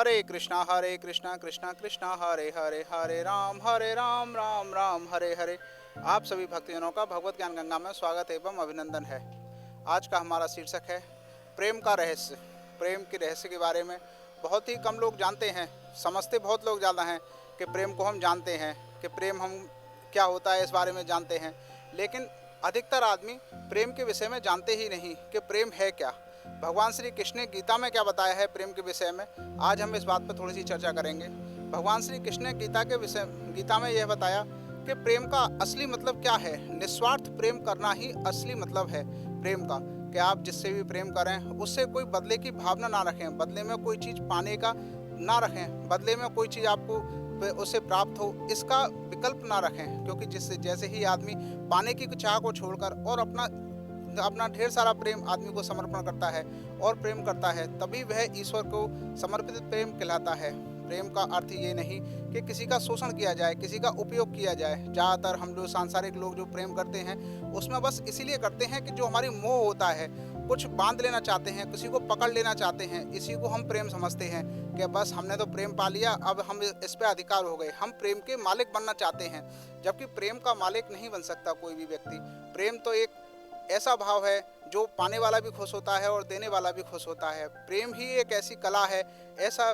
हरे कृष्णा कृष्णा कृष्णा हरे हरे, हरे राम राम राम हरे हरे। आप सभी भक्तजनों का भगवत ज्ञान गंगा में स्वागत एवं अभिनंदन है। आज का हमारा शीर्षक है प्रेम का रहस्य। प्रेम के रहस्य के बारे में बहुत ही कम लोग जानते हैं, समझते बहुत लोग ज़्यादा हैं कि प्रेम को हम जानते हैं, कि प्रेम हम क्या होता है इस बारे में जानते हैं, लेकिन अधिकतर आदमी प्रेम के विषय में जानते ही नहीं कि प्रेम है क्या। भगवान श्री कृष्ण ने गीता में क्या बताया है प्रेम के विषय में, आज हम इस बात पर थोड़ी सी चर्चा करेंगे। भगवान श्री कृष्ण ने गीता में यह बताया कि प्रेम का असली मतलब क्या है। निस्वार्थ प्रेम करना ही असली मतलब है प्रेम का, कि आप जिससे भी प्रेम करें उससे कोई बदले की भावना ना रखें, बदले में कोई चीज़ पाने का ना रखें, बदले में कोई चीज़ आपको उससे प्राप्त हो इसका विकल्प ना रखें। क्योंकि जिससे जैसे ही आदमी पाने की चाह को छोड़कर और अपना ढेर सारा प्रेम आदमी को समर्पण करता है और प्रेम करता है, तभी वह ईश्वर को समर्पित प्रेम कहलाता है। प्रेम का अर्थ ये नहीं कि किसी का शोषण किया जाए, किसी का उपयोग किया जाए। ज़्यादातर हम जो सांसारिक लोग जो प्रेम करते हैं उसमें बस इसीलिए करते हैं कि जो हमारी मोह होता है, कुछ बांध लेना चाहते हैं, किसी को पकड़ लेना चाहते हैं, इसी को हम प्रेम समझते हैं कि बस हमने तो प्रेम पा लिया, अब हम इस पे अधिकार हो गए, हम प्रेम के मालिक बनना चाहते हैं। जबकि प्रेम का मालिक नहीं बन सकता कोई भी व्यक्ति। प्रेम तो एक ऐसा भाव है जो पाने वाला भी खुश होता है और देने वाला भी खुश होता है। प्रेम ही एक ऐसी कला है, ऐसा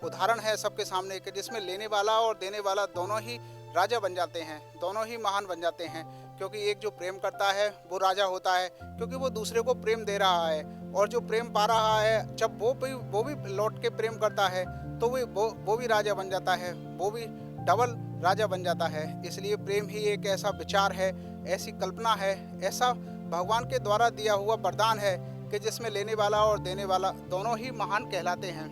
उदाहरण है सबके सामने कि जिसमें लेने वाला और देने वाला दोनों ही राजा बन जाते हैं, दोनों ही महान बन जाते हैं। क्योंकि एक जो प्रेम करता है वो राजा होता है, क्योंकि वो दूसरे को प्रेम दे रहा है, और जो प्रेम पा रहा है जब वो भी लौट के प्रेम करता है तो वो भी राजा बन जाता है, वो भी डबल राजा बन जाता है। इसलिए प्रेम ही एक ऐसा विचार है, ऐसी कल्पना है, ऐसा भगवान के द्वारा दिया हुआ वरदान है कि जिसमें लेने वाला और देने वाला दोनों ही महान कहलाते हैं।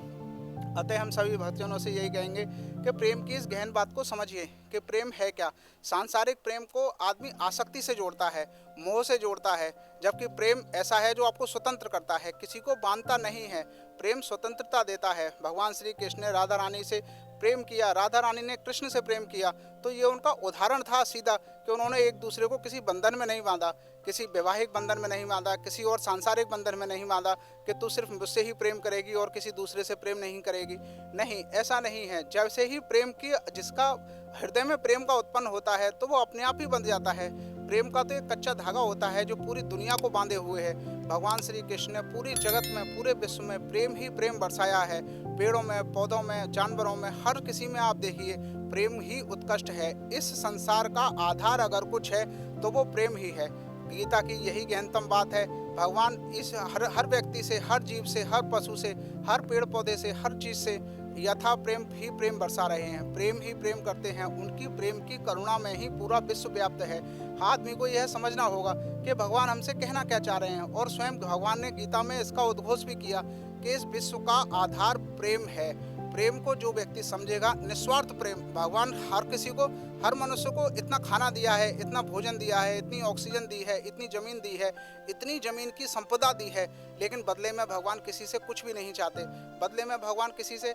अतः हम सभी भक्तजनों से यही कहेंगे कि प्रेम की इस गहन बात को समझिए कि प्रेम है क्या। सांसारिक प्रेम को आदमी आसक्ति से जोड़ता है, मोह से जोड़ता है, जबकि प्रेम ऐसा है जो आपको स्वतंत्र करता है, किसी को बांधता नहीं है। प्रेम स्वतंत्रता देता है। भगवान श्री कृष्ण ने राधा रानी से प्रेम किया, राधा रानी ने कृष्ण से प्रेम किया, तो ये उनका उदाहरण था सीधा कि उन्होंने एक दूसरे को किसी बंधन में नहीं बांधा, किसी वैवाहिक बंधन में नहीं बांधा, किसी और सांसारिक बंधन में नहीं बांधा कि तू सिर्फ मुझसे ही प्रेम करेगी और किसी दूसरे से प्रेम नहीं करेगी। नहीं, ऐसा नहीं है। जैसे ही प्रेम की जिसका हृदय में प्रेम का उत्पन्न होता है तो वो अपने आप ही बंध जाता है। प्रेम का तो एक कच्चा धागा होता है जो पूरी दुनिया को बांधे हुए है। भगवान श्री कृष्ण ने पूरी जगत में, पूरे विश्व में प्रेम ही प्रेम बरसाया है। पेड़ों में, पौधों में, जानवरों में, हर किसी में आप देखिए प्रेम ही उत्कृष्ट है। इस संसार का आधार अगर कुछ है तो वो प्रेम ही है। गीता की यही गहनतम बात है। भगवान इस हर व्यक्ति से, हर जीव से, हर पशु से, हर पेड़ पौधे से, हर चीज़ से यथा प्रेम ही प्रेम बरसा रहे हैं, प्रेम ही प्रेम करते हैं। उनकी प्रेम की करुणा में ही पूरा विश्व व्याप्त है। आदमी को यह समझना होगा कि भगवान हमसे कहना क्या चाह रहे हैं, और स्वयं भगवान ने गीता में इसका उद्घोष भी किया कि इस विश्व का आधार प्रेम है। प्रेम को जो व्यक्ति समझेगा, निस्वार्थ प्रेम, भगवान हर किसी को, हर मनुष्य को इतना खाना दिया है, इतना भोजन दिया है, इतनी ऑक्सीजन दी है, इतनी ज़मीन दी है, इतनी ज़मीन की संपदा दी है, लेकिन बदले में भगवान किसी से कुछ भी नहीं चाहते। बदले में भगवान किसी से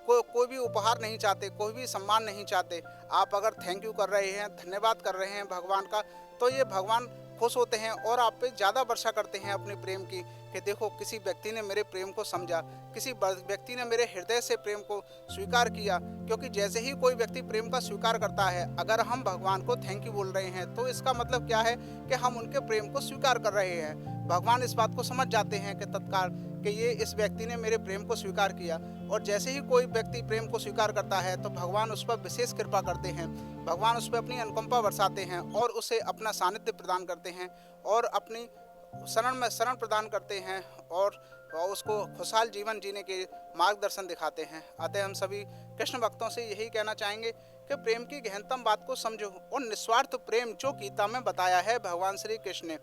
कोई भी उपहार नहीं चाहते, कोई भी सम्मान नहीं चाहते। आप अगर थैंक यू कर रहे हैं, धन्यवाद कर रहे हैं भगवान का, तो ये भगवान खुश होते हैं और आप पे ज़्यादा वर्षा करते हैं अपने प्रेम की, कि देखो किसी व्यक्ति ने मेरे प्रेम को समझा, किसी व्यक्ति ने मेरे हृदय से प्रेम को स्वीकार किया। क्योंकि जैसे ही कोई व्यक्ति प्रेम का स्वीकार करता है, अगर हम भगवान को थैंक यू बोल रहे हैं तो इसका मतलब क्या है कि हम उनके प्रेम को स्वीकार कर रहे हैं। भगवान इस बात को समझ जाते हैं कि तत्काल कि ये इस व्यक्ति ने मेरे प्रेम को स्वीकार किया। और जैसे ही कोई व्यक्ति प्रेम को स्वीकार करता है तो भगवान उस पर विशेष कृपा करते हैं, भगवान उस पर अपनी अनुकंपा बरसाते हैं और उसे अपना सानिध्य प्रदान करते हैं और अपनी शरण प्रदान करते हैं और उसको खुशहाल जीवन जीने के मार्गदर्शन दिखाते हैं। अतः हम सभी कृष्ण भक्तों से यही कहना चाहेंगे कि प्रेम की गहनतम बात को समझो और निस्वार्थ प्रेम जो गीता में बताया है भगवान श्री कृष्ण ने,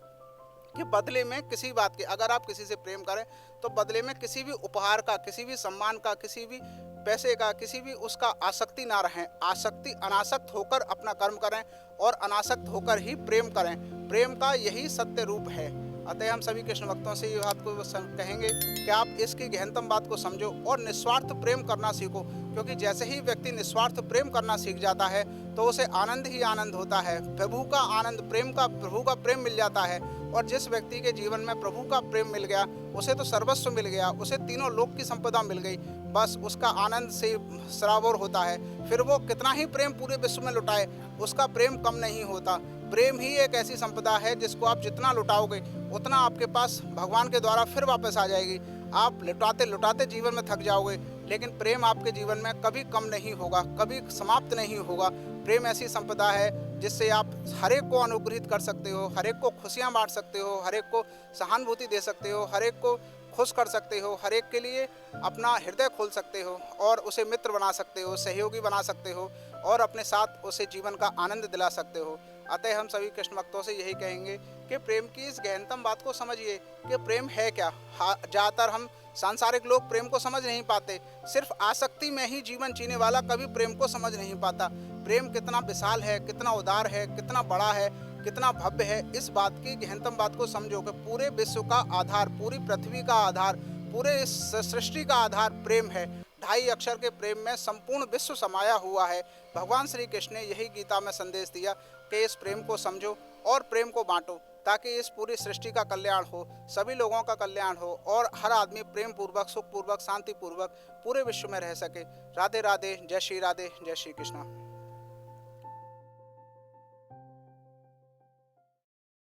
कि बदले में किसी बात के, अगर आप किसी से प्रेम करें तो बदले में किसी भी उपहार का, किसी भी सम्मान का, किसी भी पैसे का, किसी भी उसका आसक्ति ना रहें। अनासक्त होकर अपना कर्म करें और अनासक्त होकर ही प्रेम करें। प्रेम का यही सत्य रूप है। अतः हम सभी कृष्ण भक्तों से ये बात को कहेंगे कि आप इसकी गहनतम बात को समझो और निस्वार्थ प्रेम करना सीखो। क्योंकि जैसे ही व्यक्ति निस्वार्थ प्रेम करना सीख जाता है तो उसे आनंद ही आनंद होता है। प्रभु का आनंद, प्रभु का प्रेम मिल जाता है। और जिस व्यक्ति के जीवन में प्रभु का प्रेम मिल गया उसे तो सर्वस्व मिल गया, उसे तीनों लोक की संपदा मिल गई। बस उसका आनंद से सराबोर होता है। फिर वो कितना ही प्रेम पूरे विश्व में लुटाए, उसका प्रेम कम नहीं होता। प्रेम ही एक ऐसी संपदा है जिसको आप जितना लुटाओगे उतना आपके पास भगवान के द्वारा फिर वापस आ जाएगी। आप लुटाते लुटाते जीवन में थक जाओगे, लेकिन प्रेम आपके जीवन में कभी कम नहीं होगा, कभी समाप्त नहीं होगा। प्रेम ऐसी संपदा है जिससे आप हर एक को अनुग्रहित कर सकते हो, हर एक को खुशियाँ बांट सकते हो, हर एक को सहानुभूति दे सकते हो, हर एक को खुश कर सकते हो, हर एक के लिए अपना हृदय खोल सकते हो और उसे मित्र बना सकते हो, सहयोगी बना सकते हो और अपने साथ उसे जीवन का आनंद दिला सकते हो। अतः हम सभी कृष्ण भक्तों से यही कहेंगे कि प्रेम की इस गहनतम बात को समझिए कि प्रेम है क्या। ज़्यादातर हम सांसारिक लोग प्रेम को समझ नहीं पाते। सिर्फ आसक्ति में ही जीवन जीने वाला कभी प्रेम को समझ नहीं पाता। प्रेम कितना विशाल है, कितना उदार है, कितना बड़ा है, कितना भव्य है, इस बात की गहनतम बात को समझो कि पूरे विश्व का आधार, पूरी पृथ्वी का आधार, पूरे इस सृष्टि का आधार प्रेम है। 2.5 अक्षर के प्रेम में संपूर्ण विश्व समाया हुआ है। भगवान श्री कृष्ण ने यही गीता में संदेश दिया कि इस प्रेम को समझो और प्रेम को बांटो, ताकि इस पूरी सृष्टि का कल्याण हो, सभी लोगों का कल्याण हो और हर आदमी प्रेम पूर्वक, सुख पूर्वक, शांति पूर्वक पूरे विश्व में रह सके। राधे राधे, जय श्री राधे, जय श्री कृष्ण।